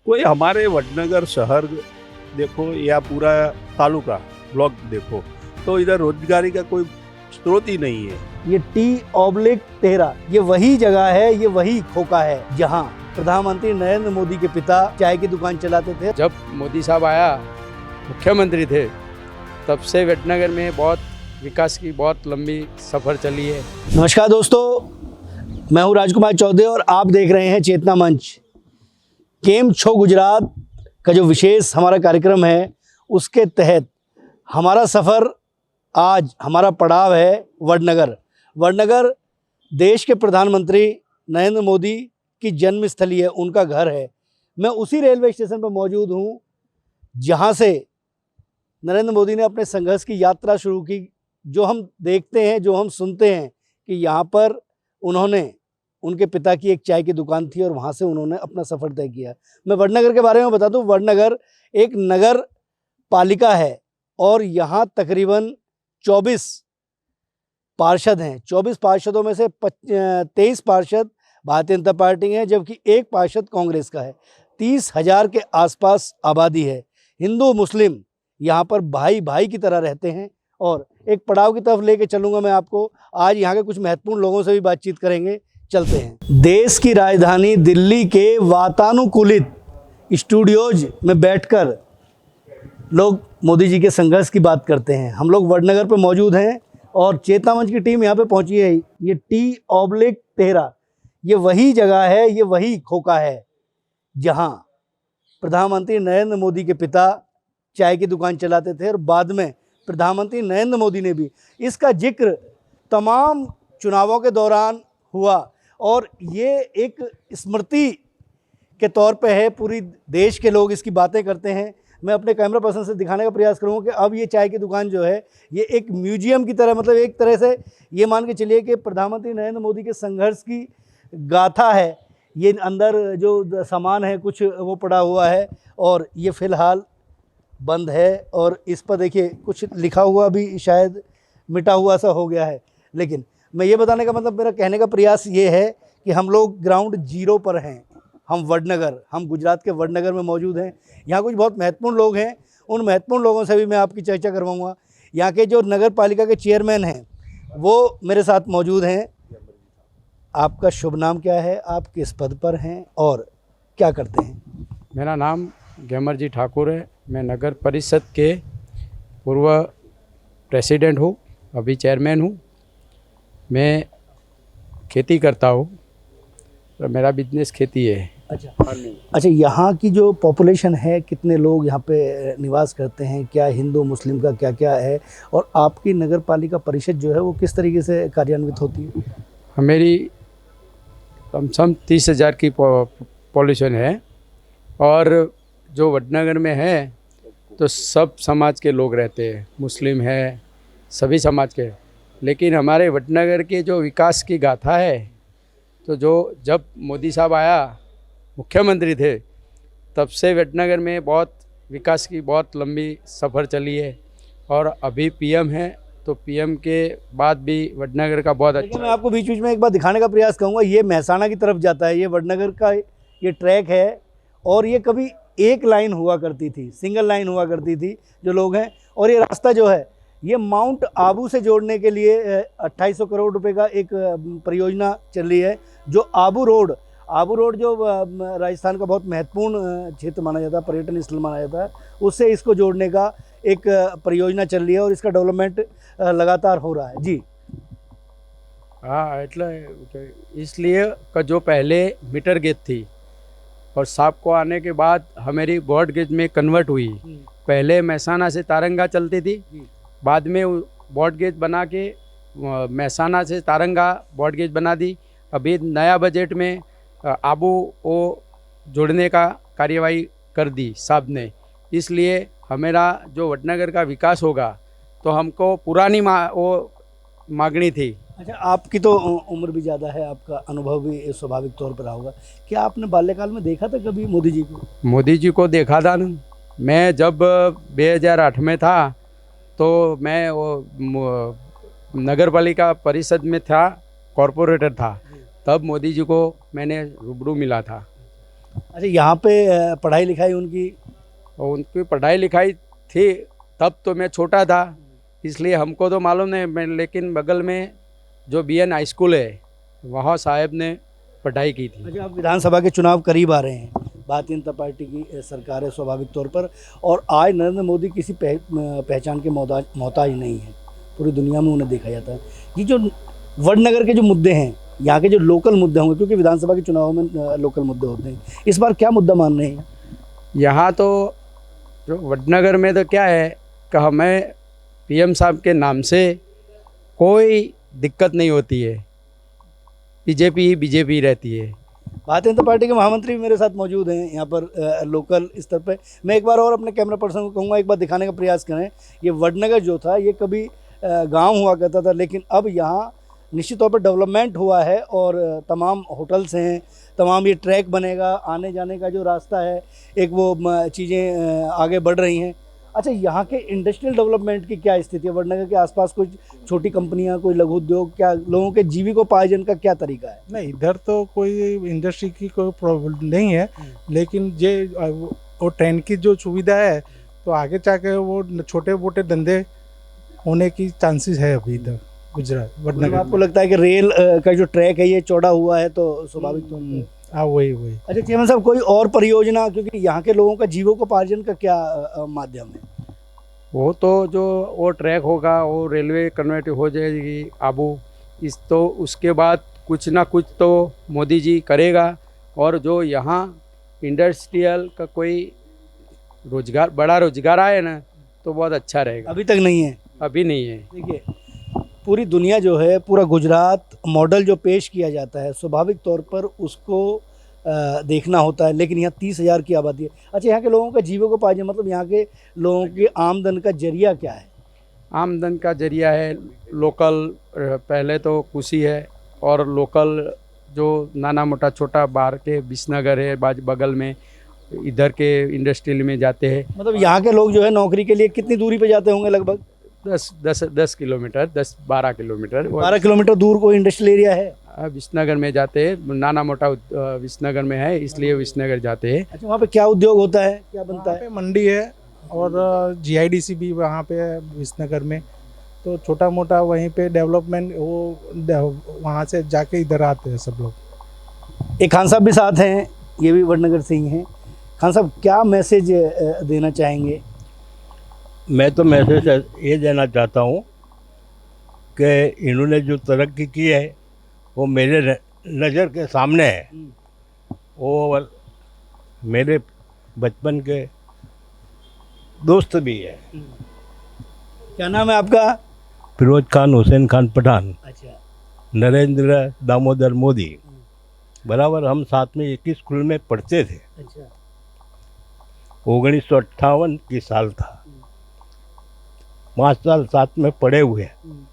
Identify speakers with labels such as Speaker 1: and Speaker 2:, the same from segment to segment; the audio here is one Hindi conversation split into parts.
Speaker 1: कोई हमारे वडनगर शहर देखो या पूरा तालुका ब्लॉक देखो तो इधर रोजगारी का कोई स्रोत ही नहीं है।
Speaker 2: ये T/13 ये वही जगह है, ये वही खोखा है जहाँ प्रधानमंत्री नरेंद्र मोदी के पिता चाय की दुकान चलाते थे।
Speaker 3: जब मोदी साहब आया मुख्यमंत्री थे तब से वडनगर में बहुत विकास की बहुत लंबी सफ़र चली है।
Speaker 2: नमस्कार दोस्तों, मैं हूँ राजकुमार चौधरी और आप देख रहे हैं चेतना मंच। केम छो गुजरात का जो विशेष हमारा कार्यक्रम है उसके तहत हमारा सफ़र आज हमारा पड़ाव है वडनगर। वडनगर देश के प्रधानमंत्री नरेंद्र मोदी की जन्मस्थली है, उनका घर है। मैं उसी रेलवे स्टेशन पर मौजूद हूँ जहाँ से नरेंद्र मोदी ने अपने संघर्ष की यात्रा शुरू की। जो हम देखते हैं, जो हम सुनते हैं कि यहाँ पर उन्होंने उनके पिता की एक चाय की दुकान थी और वहाँ से उन्होंने अपना सफ़र तय किया। मैं वडनगर के बारे में बता दूँ, वडनगर एक नगर पालिका है और यहाँ तकरीबन 24 पार्षद हैं। 24 पार्षदों में से 23 पार्षद भारतीय जनता पार्टी हैं, जबकि एक पार्षद कांग्रेस का है। 30,000 के आसपास आबादी है। हिंदू मुस्लिम यहाँ पर भाई भाई की तरह रहते हैं। और एक पड़ाव की तरफ लेके चलूँगा मैं आपको। आज यहाँ के कुछ महत्वपूर्ण लोगों से भी बातचीत करेंगे। चलते हैं। देश की राजधानी दिल्ली के वातानुकूलित स्टूडियोज में बैठकर लोग मोदी जी के संघर्ष की बात करते हैं। हम लोग वडनगर पे मौजूद हैं और चेतना मंच की टीम यहाँ पे पहुँची है। ये T/13 ये वही जगह है, ये वही खोखा है जहाँ प्रधानमंत्री नरेंद्र मोदी के पिता चाय की दुकान चलाते थे और बाद में प्रधानमंत्री नरेंद्र मोदी ने भी इसका जिक्र तमाम चुनावों के दौरान हुआ और ये एक स्मृति के तौर पे है। पूरी देश के लोग इसकी बातें करते हैं। मैं अपने कैमरा पर्सन से दिखाने का प्रयास करूँगा कि अब ये चाय की दुकान जो है ये एक म्यूजियम की तरह, मतलब एक तरह से ये मान के चलिए कि प्रधानमंत्री नरेंद्र मोदी के संघर्ष की गाथा है। ये अंदर जो सामान है कुछ वो पड़ा हुआ है और ये फ़िलहाल बंद है और इस पर देखिए कुछ लिखा हुआ भी शायद मिटा हुआ सा हो गया है। लेकिन मैं ये बताने का मतलब, मेरा कहने का प्रयास ये है कि हम लोग ग्राउंड जीरो पर हैं। हम वडनगर, हम गुजरात के वडनगर में मौजूद हैं। यहाँ कुछ बहुत महत्वपूर्ण लोग हैं, उन महत्वपूर्ण लोगों से भी मैं आपकी चर्चा करवाऊँगा। यहाँ के जो नगर पालिका के चेयरमैन हैं वो मेरे साथ मौजूद हैं। आपका शुभ नाम क्या है, आप किस पद पर हैं और क्या करते हैं?
Speaker 3: मेरा नाम घेमर जी ठाकुर है। मैं नगर परिषद के पूर्व प्रेसिडेंट हूँ, अभी चेयरमैन हूँ। मैं खेती करता हूँ, मेरा बिजनेस खेती है।
Speaker 2: अच्छा, यहाँ की जो पॉपुलेशन है, कितने लोग यहाँ पे निवास करते हैं, क्या हिंदू मुस्लिम का क्या क्या है, और आपकी नगर पालिका परिषद जो है वो किस तरीके से कार्यान्वित होती है?
Speaker 3: हमारी कम से कम 30,000 की पॉपुलेशन है और जो वडनगर में है तो सब समाज के लोग रहते हैं, मुस्लिम है, सभी समाज के। लेकिन हमारे वडनगर के जो विकास की गाथा है, तो जो जब मोदी साहब आया मुख्यमंत्री थे तब से वडनगर में बहुत विकास की बहुत लंबी सफ़र चली है और अभी पीएम है, तो पीएम के बाद भी वडनगर का बहुत अच्छा।
Speaker 2: मैं आपको बीच बीच में एक बार दिखाने का प्रयास करूँगा। ये मेहसाना की तरफ जाता है, ये वडनगर का ये ट्रैक है और ये कभी एक लाइन हुआ करती थी, सिंगल लाइन हुआ करती थी जो लोग हैं। और ये रास्ता जो है ये माउंट आबू से जोड़ने के लिए 2800 करोड़ रुपए का एक परियोजना चल रही है। जो आबू रोड जो राजस्थान का बहुत महत्वपूर्ण क्षेत्र माना जाता है, पर्यटन स्थल माना जाता है, उससे इसको जोड़ने का एक परियोजना चल रही है और इसका डेवलपमेंट लगातार हो रहा है। जी
Speaker 3: हाँ, इसलिए का जो पहले मीटर गेज थी और साहब को आने के बाद हमारी ब्रॉड गेज में कन्वर्ट हुई। पहले मेहसाना से तारंगा चलती थी, बाद में ब्रॉड गेज बना के मेहसाना से तारंगा ब्रॉड गेज बना दी। अभी नया बजट में आबू को जोड़ने का कार्यवाही कर दी साहब ने। इसलिए हमारा जो वडनगर का विकास होगा तो हमको पुरानी मांगनी थी।
Speaker 2: अच्छा, आपकी तो उम्र भी ज़्यादा है, आपका अनुभव भी स्वाभाविक तौर पर रहा होगा। क्या आपने बाल्यकाल में देखा था कभी मोदी जी को?
Speaker 3: मोदी जी को देखा था ना। मैं जब 2008 में था तो मैं वो नगर पालिका परिषद में था, कॉरपोरेटर था। तब मोदी जी को मैंने रूबरू मिला था।
Speaker 2: अच्छा, यहाँ पे पढ़ाई लिखाई उनकी?
Speaker 3: और उनकी पढ़ाई लिखाई थी, तब तो मैं छोटा था इसलिए हमको तो मालूम नहीं, मैं लेकिन बगल में जो BN हाई स्कूल है वहाँ साहब ने पढ़ाई की थी।
Speaker 2: अच्छा, अब विधानसभा के चुनाव करीब आ रहे हैं, भारतीय जनता पार्टी की सरकार है स्वाभाविक तौर पर, और आज नरेंद्र मोदी किसी पहचान के मोहताज नहीं है, पूरी दुनिया में उन्हें देखा जाता है। ये जो वडनगर के जो मुद्दे हैं, यहाँ के जो लोकल मुद्दे होंगे, क्योंकि विधानसभा के चुनाव में लोकल मुद्दे होते हैं, इस बार क्या मुद्दा मान रहे हैं?
Speaker 3: यहाँ तो जो वडनगर में तो क्या है कि हमें PM साहब के नाम से कोई दिक्कत नहीं होती है, बीजेपी रहती है।
Speaker 2: भारतीय जनता पार्टी के महामंत्री भी मेरे साथ मौजूद हैं यहाँ पर लोकल स्तर पे। मैं एक बार और अपने कैमरा पर्सन को कहूँगा, एक बार दिखाने का प्रयास करें। ये वडनगर जो था ये कभी गांव हुआ करता था, लेकिन अब यहाँ निश्चित तौर पर डेवलपमेंट हुआ है और तमाम होटल्स हैं, तमाम ये ट्रैक बनेगा, आने जाने का जो रास्ता है, एक वो चीज़ें आगे बढ़ रही हैं। अच्छा, यहाँ के इंडस्ट्रियल डेवलपमेंट की क्या स्थिति है? वडनगर के आसपास कुछ छोटी कंपनियाँ, कोई लघु उद्योग, क्या लोगों के जीविकोपार्जन का क्या तरीका है?
Speaker 4: नहीं, इधर तो कोई इंडस्ट्री की कोई प्रॉब्लम नहीं है, लेकिन वो ट्रेन की जो सुविधा है तो आगे जाके वो छोटे मोटे धंधे होने की चांसेस है अभी इधर गुजरात
Speaker 2: मतलब
Speaker 4: वडनगर।
Speaker 2: आपको लगता है कि रेल का जो ट्रैक है ये चौड़ा हुआ है तो स्वाभाविक तौर पर?
Speaker 4: हाँ, वही।
Speaker 2: अच्छा चेयरमैन साहब, कोई और परियोजना, क्योंकि यहाँ के लोगों का जीविकोपार्जन का क्या माध्यम है?
Speaker 3: वो तो जो वो ट्रैक होगा वो रेलवे कन्वर्ट हो जाएगी आबू, इस तो उसके बाद कुछ ना कुछ तो मोदी जी करेगा, और जो यहाँ इंडस्ट्रियल का कोई रोजगार, बड़ा रोजगार आए ना तो बहुत अच्छा रहेगा।
Speaker 2: अभी तक नहीं है?
Speaker 3: अभी नहीं है।
Speaker 2: देखिए, पूरी दुनिया जो है, पूरा गुजरात मॉडल जो पेश किया जाता है, स्वाभाविक तौर पर उसको देखना होता है, लेकिन यहाँ 30,000 की आबादी है। अच्छा, यहाँ के लोगों का जीविकोपार्जन, मतलब यहाँ के लोगों की आमदन का जरिया क्या है?
Speaker 3: आमदन का जरिया है लोकल, पहले तो कृषि है, और लोकल जो नाना मोटा छोटा बाहर के विसनगर है बगल में, इधर के इंडस्ट्रियल में जाते हैं।
Speaker 2: मतलब यहाँ के लोग जो है नौकरी के लिए कितनी दूरी पे जाते होंगे? लगभग
Speaker 3: 10 किलोमीटर, 10-12 किलोमीटर।
Speaker 2: 12 किलोमीटर दूर कोई इंडस्ट्रियल एरिया है?
Speaker 3: विसनगर में जाते हैं, नाना मोटा विसनगर में है, इसलिए विसनगर जाते हैं।
Speaker 2: अच्छा, वहाँ पे क्या उद्योग होता है, क्या बनता
Speaker 4: वहाँ
Speaker 2: है?
Speaker 4: पे मंडी है और GIDC भी वहाँ पे है विसनगर में, तो छोटा मोटा वहीं पे डेवलपमेंट वो वहाँ से जाके इधर आते हैं सब लोग।
Speaker 2: एक खान साहब भी साथ हैं, ये भी वडनगर से ही हैं। खान साहब, क्या मैसेज देना चाहेंगे?
Speaker 1: मैं तो मैसेज ये देना चाहता हूँ कि इन्होंने जो तरक्की की है वो मेरे नज़र के सामने है। वो मेरे बचपन के दोस्त भी है।
Speaker 2: क्या नाम है आपका?
Speaker 1: फिरोज खान हुसैन खान पठान।
Speaker 2: अच्छा,
Speaker 1: नरेंद्र दामोदर मोदी, बराबर हम साथ में एक ही स्कूल में पढ़ते थे।
Speaker 2: अच्छा।
Speaker 1: 1958 की साल था, 5 साल साथ में पढ़े हुए हैं।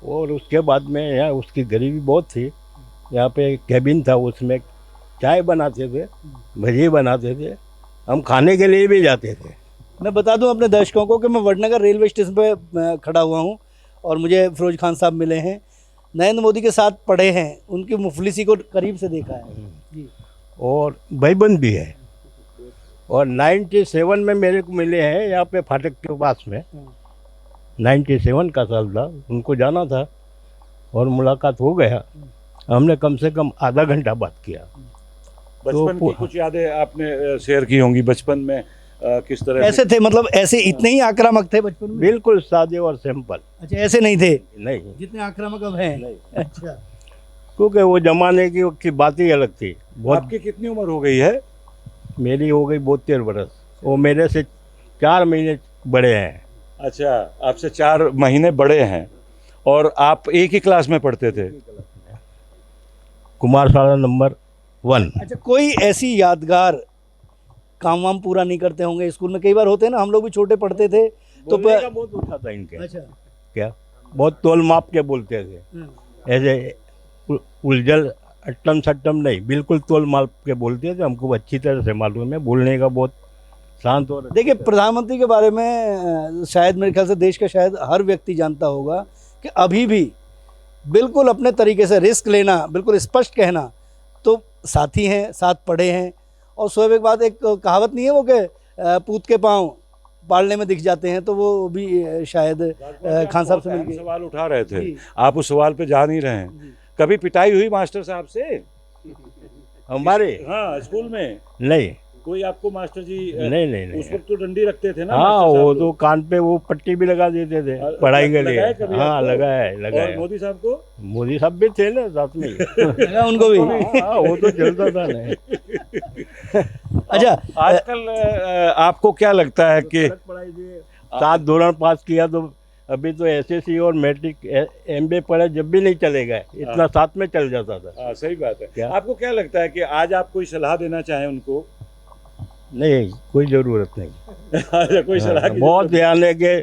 Speaker 1: और उसके बाद में यहाँ उसकी गरीबी बहुत थी, यहाँ पे कैबिन था, उसमें चाय बनाते थे, भजी बनाते थे, हम खाने के लिए भी जाते थे।
Speaker 2: मैं बता दूं अपने दर्शकों को कि मैं वडनगर रेलवे स्टेशन पे खड़ा हुआ हूं और मुझे फिरोज खान साहब मिले हैं, नरेंद्र मोदी के साथ पढ़े हैं, उनकी मुफलिसी को करीब से देखा है जी।
Speaker 1: और भाईबंद भी है। और 97 में मेरे को मिले हैं यहाँ पे फाटक के पास में। 97 का साल था, उनको जाना था और मुलाकात हो गया। हमने कम से कम आधा घंटा बात किया।
Speaker 5: बचपन की कुछ यादें आपने शेयर की होंगी, बचपन में किस तरह
Speaker 2: ऐसे थे, मतलब ऐसे इतने ही आक्रामक थे बचपन में?
Speaker 1: बिल्कुल सादे और सिंपल।
Speaker 2: अच्छा, ऐसे नहीं थे
Speaker 1: नहीं,
Speaker 2: जितने आक्रामक अब हैं?
Speaker 1: नहीं।
Speaker 2: अच्छा,
Speaker 1: क्योंकि वो जमाने की बात ही अलग थी। बहुत।
Speaker 5: आपकी कितनी उम्र हो गई है?
Speaker 1: मेरी हो गई 72 बरस। वो मेरे से 4 महीने बड़े हैं।
Speaker 5: अच्छा, आपसे 4 महीने बड़े हैं। और आप एक ही क्लास में पढ़ते थे?
Speaker 1: कुमार शाला नंबर 1।
Speaker 2: अच्छा, कोई ऐसी यादगार काम वाम पूरा नहीं करते होंगे स्कूल में? कई बार होते हैं ना, हम लोग भी छोटे पढ़ते थे तो
Speaker 1: बोलने का बहुत उठा था इनके।
Speaker 2: अच्छा,
Speaker 1: क्या बहुत तोल माप के बोलते थे, ऐसे उलझल अट्टम सट्टम नहीं, बिल्कुल तोल माप के बोलते थे। हमको अच्छी तरह से मालूम है, बोलने का बहुत शांत और।
Speaker 2: देखिए, प्रधानमंत्री के बारे में शायद मेरे ख्याल से देश का शायद हर व्यक्ति जानता होगा कि अभी भी बिल्कुल अपने तरीके से रिस्क लेना, बिल्कुल स्पष्ट कहना, तो साथी हैं, साथ पढ़े हैं और सोए के बाद एक कहावत नहीं है वो कि पूत के पाँव पालने में दिख जाते हैं, तो वो भी शायद खान साहब से
Speaker 5: बहुत
Speaker 2: मिल
Speaker 5: अहम
Speaker 2: गए।
Speaker 5: सवाल उठा रहे थे,
Speaker 2: जी।
Speaker 5: आप उस सवाल पे जा नहीं रहे हैं। कभी पिटाई हुई मास्टर साहब से?
Speaker 1: हमारे
Speaker 5: हाँ, स्कूल में
Speaker 1: नहीं
Speaker 5: कोई आपको मास्टर जी
Speaker 1: नहीं
Speaker 5: उस वक्त तो डंडी रखते थे ना
Speaker 1: हाँ,
Speaker 5: मास्टर साहब
Speaker 1: वो
Speaker 5: लोग।
Speaker 1: तो कान पे वो पट्टी भी लगा देते थे पढ़ाई के लिए।
Speaker 5: लगाया कभी
Speaker 1: हाँ,
Speaker 5: आपको?
Speaker 1: लगाया है
Speaker 5: और
Speaker 1: लगाया।
Speaker 5: मोदी साहब को?
Speaker 1: मोदी साहब भी थे ना साथ में ही।
Speaker 2: लगा उनको भी।
Speaker 1: हाँ, वो तो चलता था ना।
Speaker 2: अच्छा,
Speaker 5: आजकल आपको क्या लगता है कि
Speaker 1: सड़क पढ़ाई से 7 दौरान पास किया, तो अभी तो एसएससी और मैट्रिक एमबीए पढ़ा जब भी नहीं चलेगा, इतना साथ में चल जाता था।
Speaker 5: हाँ, सही बात है।
Speaker 1: क्या?
Speaker 5: आपको क्या लगता है कि आज आप कोई सलाह देना चाहें उनको?
Speaker 1: नहीं, कोई ज़रूरत नहीं।
Speaker 5: अच्छा, कोई सलाह की
Speaker 1: बहुत
Speaker 5: जरूरत
Speaker 1: ध्यान है कि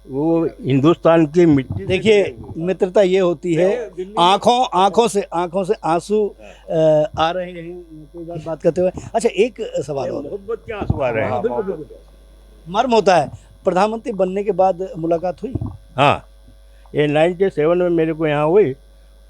Speaker 1: वो हिंदुस्तान की मिट्टी।
Speaker 2: देखिए मित्रता ये होती है, आंखों से आंसू आ रहे हैं कोई बात करते हुए। अच्छा, एक सवाल और,
Speaker 1: मोहब्बत के आंसू आ रहे
Speaker 2: हाँ,
Speaker 1: हैं।
Speaker 2: बिल्कुल बिल्कुल मर्म होता है। प्रधानमंत्री बनने के बाद मुलाकात हुई?
Speaker 1: हाँ, ये 97 में मेरे को यहाँ हुई,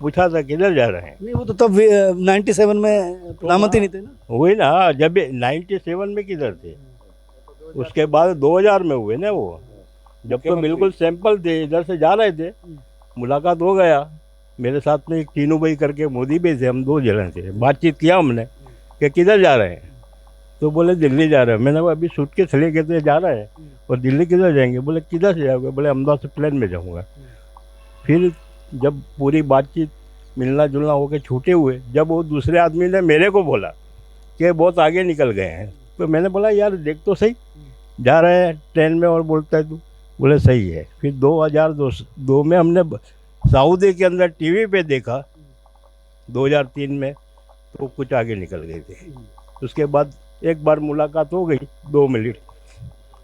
Speaker 1: पूछा था किधर जा रहे हैं।
Speaker 2: नहीं, वो तो तब 97 में प्रधानमंत्री नहीं थे ना।
Speaker 1: हुई ना, जब 97 में किधर थे, उसके बाद 2000 में हुए ना वो, जब तो बिल्कुल सैंपल थे, इधर से जा रहे थे, मुलाकात हो गया। मेरे साथ में एक तीनू भाई करके मोदी भी थे, हम 2 जने थे। बातचीत किया हमने कि किधर जा रहे हैं, तो बोले दिल्ली जा रहे हैं। मैंने कहा अभी सूटकेस लेके तो जा रहे हैं, और दिल्ली किधर जाएंगे? बोले किधर से जाओगे? बोले अहमदाबाद से प्लेन में जाऊँगा। फिर जब पूरी बातचीत मिलना जुलना होकर छूटे हुए, जब वो दूसरे आदमी ने मेरे को बोला कि बहुत आगे निकल गए हैं, तो मैंने बोला यार देख तो सही, जा रहे हैं ट्रेन में और बोलता है तू। बोले सही है। फिर 2002 में हमने सऊदी के अंदर टीवी पे देखा, 2003 में, तो कुछ आगे निकल गए थे। उसके बाद एक बार मुलाकात हो गई, 2 मिनट,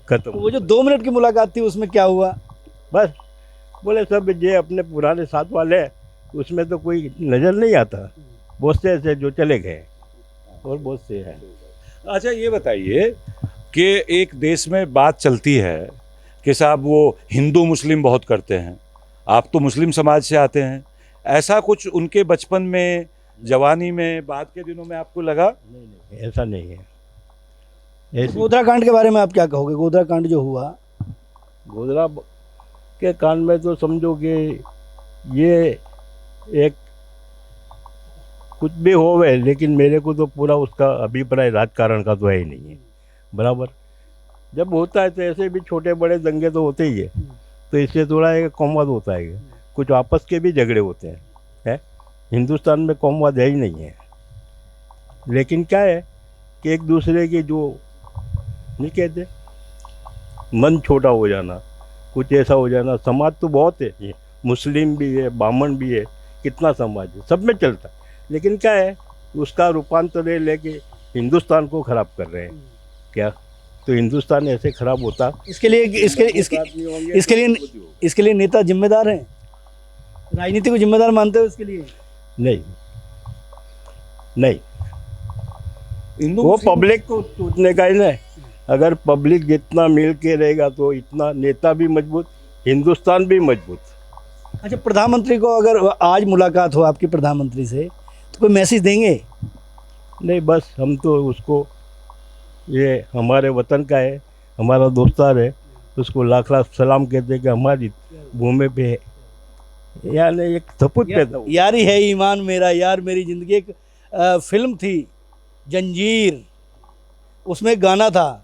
Speaker 1: खत्म।
Speaker 2: वो जो 2 मिनट की मुलाकात थी उसमें क्या हुआ?
Speaker 1: बस बोले सब ये अपने पुराने साथ वाले हैं, उसमें तो कोई नज़र नहीं आता। बहुत से ऐसे जो चले गए और बहुत से हैं।
Speaker 5: अच्छा, ये बताइए कि एक देश में बात चलती है कि साहब वो हिंदू मुस्लिम बहुत करते हैं, आप तो मुस्लिम समाज से आते हैं, ऐसा कुछ उनके बचपन में, जवानी में, बाद के दिनों में आपको लगा?
Speaker 1: नहीं, ऐसा नहीं है। ऐसी
Speaker 2: गोधरा कांड के बारे में आप क्या कहोगे? गोधरा कांड जो हुआ,
Speaker 1: गोधरा के कान में तो समझो कि ये एक कुछ भी होवे, लेकिन मेरे को तो पूरा उसका अभिप्राय राजकारण का तो है ही नहीं है। बराबर जब होता है तो ऐसे भी छोटे बड़े दंगे तो होते ही है, तो इससे थोड़ा एक कौमवाद होता है, कुछ आपस के भी झगड़े होते हैं। है हिंदुस्तान में कौमवाद है ही नहीं है, लेकिन क्या है कि एक दूसरे की जो नहीं कहते मन छोटा हो जाना, कुछ ऐसा हो जाना। समाज तो बहुत है, ये मुस्लिम भी है, ब्राह्मण भी है, कितना समाज है, सब में चलता है, लेकिन क्या है उसका रूपांतर ये लेके हिंदुस्तान को खराब कर रहे हैं। क्या तो हिंदुस्तान ऐसे खराब होता?
Speaker 2: इसके लिए नेता जिम्मेदार हैं, राजनीति को जिम्मेदार मानते हो इसके लिए?
Speaker 1: नहीं नहीं,
Speaker 5: हिंदू
Speaker 1: वो
Speaker 5: मुस्लिम-
Speaker 1: पब्लिक को सोचने का ही नहीं। अगर पब्लिक जितना मिल के रहेगा तो इतना नेता भी मजबूत, हिंदुस्तान भी मजबूत।
Speaker 2: अच्छा, प्रधानमंत्री को अगर आज मुलाकात हो आपकी प्रधानमंत्री से, तो कोई मैसेज देंगे?
Speaker 1: नहीं, बस हम तो उसको, ये हमारे वतन का है, हमारा दोस्तार है, उसको लाख लाख सलाम कहते हैं कि हमारी भूमि पे है, यानी एक थपुत पैदा हुआ।
Speaker 2: यारी है ईमान मेरा, यार मेरी ज़िंदगी। एक फिल्म थी जंजीर, उसमें गाना था,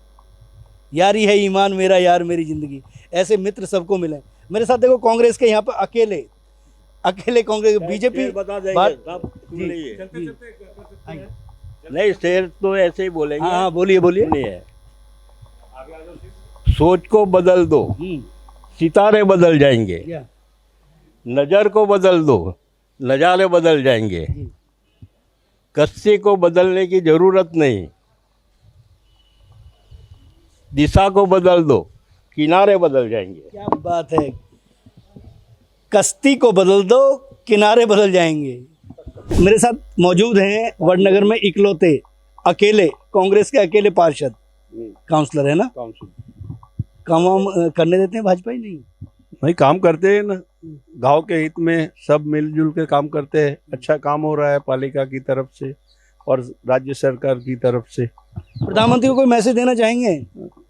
Speaker 2: यारी है ईमान मेरा, यार मेरी ज़िंदगी। ऐसे मित्र सबको मिले। मेरे साथ देखो कांग्रेस के यहाँ पर अकेले कांग्रेस, बीजेपी
Speaker 1: बता देंगे
Speaker 2: बात-
Speaker 1: साहब, सुन
Speaker 2: जी,
Speaker 1: लीजिए।
Speaker 2: आइए।
Speaker 1: नहीं, शेर तो ऐसे ही बोलेंगे।
Speaker 2: हाँ बोलिए बोलिए।
Speaker 1: सुनिए, सोच को बदल दो,
Speaker 2: हम्म,
Speaker 1: सितारे बदल जाएंगे।
Speaker 2: क्या?
Speaker 1: नज़र को बदल दो, नज़ारे बदल जाएंगे।
Speaker 2: जी।
Speaker 1: कस्सी को बदलने की ज़रूरत नहीं, दिशा को बदल दो, किनारे बदल जाएंगे।
Speaker 2: क्या बात है, कश्ती को बदल दो, किनारे बदल जाएंगे। मेरे साथ मौजूद हैं वडनगर में इकलौते अकेले कांग्रेस के अकेले पार्षद काउंसलर है ना। काम वाम करने देते हैं भाजपा ही नहीं?
Speaker 6: भाई काम करते हैं ना, गांव के हित में सब मिलजुल के काम करते हैं। अच्छा काम हो रहा है पालिका की तरफ से, और राज्य सरकार की तरफ से।
Speaker 2: प्रधानमंत्री को कोई मैसेज देना चाहेंगे?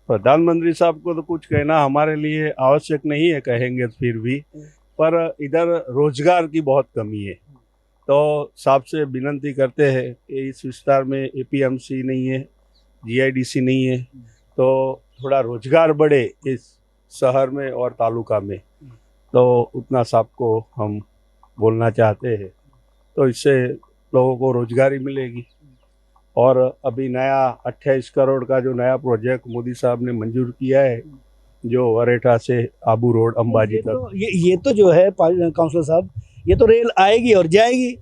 Speaker 6: प्रधानमंत्री साहब को तो कुछ कहना हमारे लिए आवश्यक नहीं है, कहेंगे फिर भी, पर इधर रोजगार की बहुत कमी है। तो साहब से विनती करते हैं कि इस विस्तार में एपीएमसी नहीं है, जीआईडीसी नहीं है, तो थोड़ा रोजगार बढ़े इस शहर में और तालुका में, तो उतना साहब को हम बोलना चाहते हैं। तो इससे लोगों को रोजगारी मिलेगी। और अभी नया 28 करोड़ का जो नया प्रोजेक्ट मोदी साहब ने मंजूर किया है, जो वरेठा से आबू रोड अंबाजी तक,
Speaker 2: ये तो जो है काउंसलर साहब, ये तो रेल आएगी और जाएगी,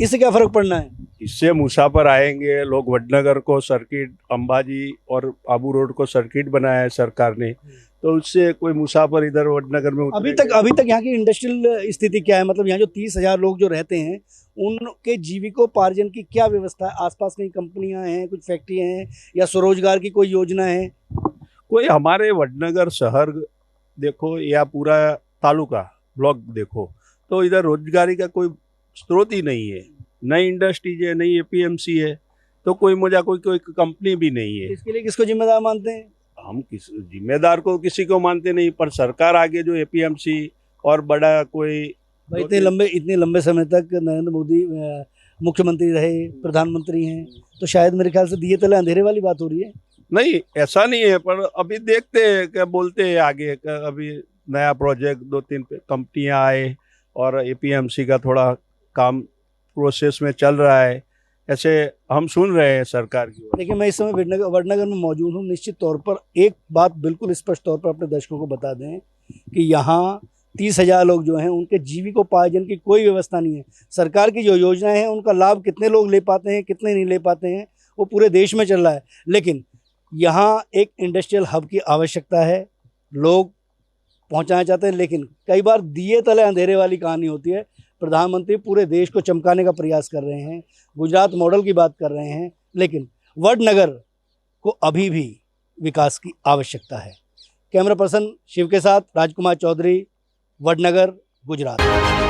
Speaker 2: इससे क्या फर्क पड़ना है?
Speaker 6: इससे मुसाफिर आएंगे लोग। वडनगर को सर्किट, अंबाजी और आबू रोड को सर्किट बनाया है सरकार ने, तो उससे कोई मुसाफिर इधर वडनगर में
Speaker 2: अभी तक यहाँ की इंडस्ट्रियल स्थिति क्या है? मतलब यहाँ जो 30,000 लोग जो रहते हैं, उनके जीविकोपार्जन की क्या व्यवस्था है? आसपास कहीं कंपनियां हैं, कुछ फैक्ट्रियां हैं, या स्वरोजगार की कोई योजना है?
Speaker 6: कोई हमारे वडनगर शहर देखो या पूरा तालुका ब्लॉक देखो, तो इधर रोजगारी का कोई स्रोत ही नहीं है। नई इंडस्ट्रीज है, नई एपीएमसी है, तो कोई कंपनी भी नहीं है।
Speaker 2: इसके लिए किसको जिम्मेदार मानते हैं?
Speaker 6: हम किस जिम्मेदार को किसी को मानते नहीं, पर सरकार आगे जो एपीएमसी और बड़ा कोई
Speaker 2: भाई इतने लंबे समय तक नरेंद्र मोदी मुख्यमंत्री रहे, प्रधानमंत्री हैं, तो शायद मेरे ख्याल से दिए तले अंधेरे वाली बात हो रही है।
Speaker 6: नहीं, ऐसा नहीं है, पर अभी देखते हैं क्या बोलते हैं आगे। अभी नया प्रोजेक्ट 2-3 कंपनियां आए और एपीएमसी का थोड़ा काम प्रोसेस में चल रहा है, ऐसे हम सुन रहे हैं सरकार की ओर।
Speaker 2: देखिए, मैं इस समय वडनगर में मौजूद हूँ। निश्चित तौर पर एक बात बिल्कुल स्पष्ट तौर पर अपने दर्शकों को बता दें कि यहाँ 30,000 लोग जो हैं, उनके जीविकोपार्जन की कोई व्यवस्था नहीं है। सरकार की जो योजनाएं हैं, उनका लाभ कितने लोग ले पाते हैं, कितने नहीं ले पाते हैं, वो पूरे देश में चल रहा है। लेकिन यहाँ एक इंडस्ट्रियल हब की आवश्यकता है, लोग पहुँचाना चाहते हैं, लेकिन कई बार दिए तले अंधेरे वाली कहानी होती है। प्रधानमंत्री पूरे देश को चमकाने का प्रयास कर रहे हैं, गुजरात मॉडल की बात कर रहे हैं, लेकिन वडनगर को अभी भी विकास की आवश्यकता है। कैमरा पर्सन शिव के साथ राजकुमार चौधरी, वडनगर, गुजरात।